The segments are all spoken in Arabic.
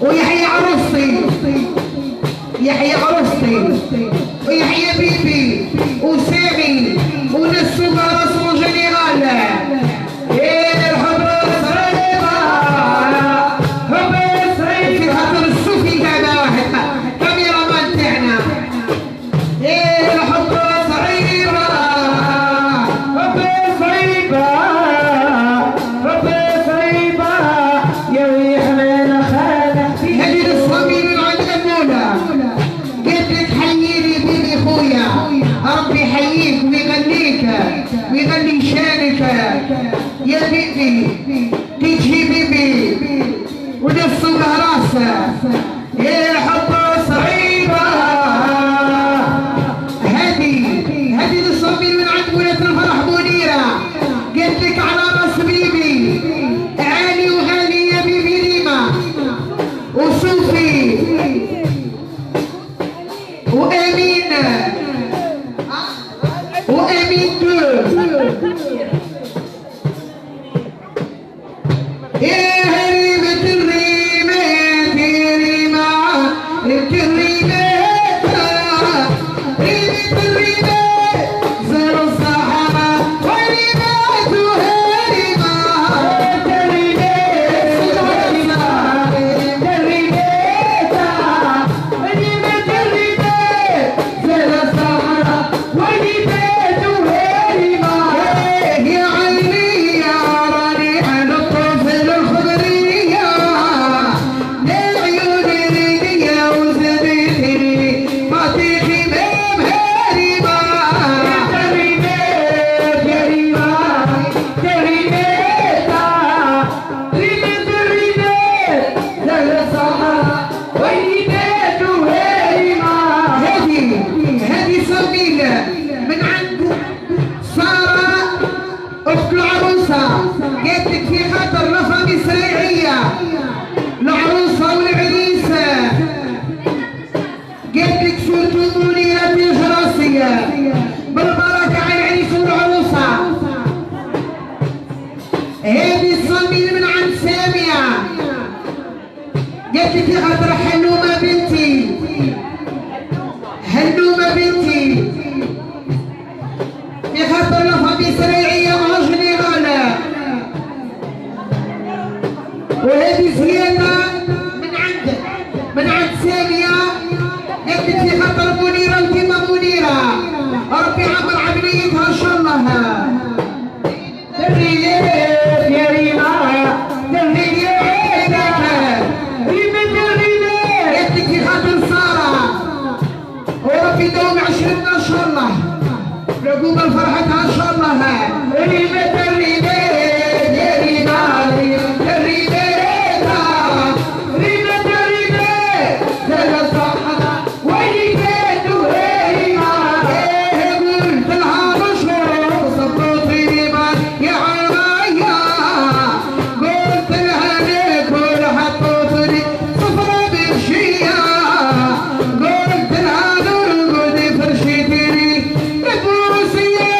ويحيى عروستي يحيى عروستي ويحيى بيبي وسامي وناس سوبر اسمه جنرال. ايه الحب صعيبة حب صعيبة في خاطر السوفي هذا واحد كاميرا مان تاعنا. ايه الحب صعيبة حب صعيبة حب صعيبة يا ويحنا خالة هذه الصميم من عند المولى. قلت لك حييني بيبي خويا ربي يحييك ويغنيك ويغني شانك يا بيبي تيجي بيبي ونفسه راسه. يا الحب صعيبة هذه الصميم من عند مولى الفرح منيرة. قلت لك على راس بيبي عالي وغالي يا بيبي ريما وصوفي وامين وامين يا هريمة الريمات ريما ريمة الريمات ريمة الريمات زار الصحراء وريمات وهريمة من عند سارة أخت العروسة. قالت لك في خاطر رفقة سريعية العروسة والعريسة. قالت لك صورة منيرة الجراسية بالبركة على العريس والعروسة. هذه الصميم من عند سامية. قالت لك في خاطر حلومة بنتي هلومة بنتي في خاطر لفظي سريعية مع جنرالة. وهذه زيادة من عند سامية. قالت في خاطر منيرة وديما منيرة ربي عمر عمليتها ان شاء الله. الرياض يا ريما الرياض ريما الرياض. قالت في خاطر سارة وربي دوم 20 ان شاء الله رقوب الفرحة ان شاء الله. ريبة الريبات يا ريبة الريبات ريبة الريبات زاد الصحراء وريبات وهيمة. ايه قلت لها مشهور صبوت ريبة يا عرايا. قلت لها ناكل حطوطني صفرة بمشية. قلت لها نرقد فرشتني ببوسية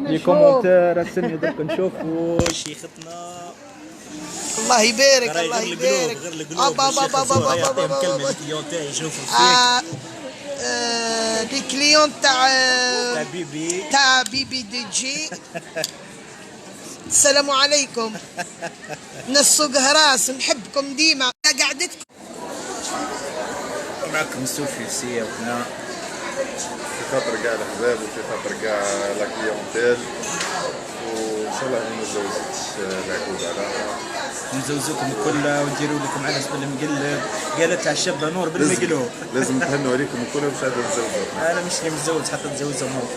لي كومونتير استني درك نشوفوا شيختنا. الله يبارك الله غير يبارك. القلوب يعطيهم كلمه لي تاعي يشوفوا فيك. دي كليون تاع بيبي تاع بيبي دي جي. السلام عليكم. من السوق هراس نحبكم ديما قعدتكم. معكم السوفي سي وكنا في خاطر كاع الاحباب وفي خاطر كاع لا كليونتيل، وان شاء الله ما نزوجش العقوبه على نزوزوكم الكل ونديروا لكم عدس بالمقلب. قالت تاع الشابه نور بالمقلوب. لازم نتهنوا عليكم الكل باش عاد نتزوجوا. انا مش متزوج حتى نتزوج امور.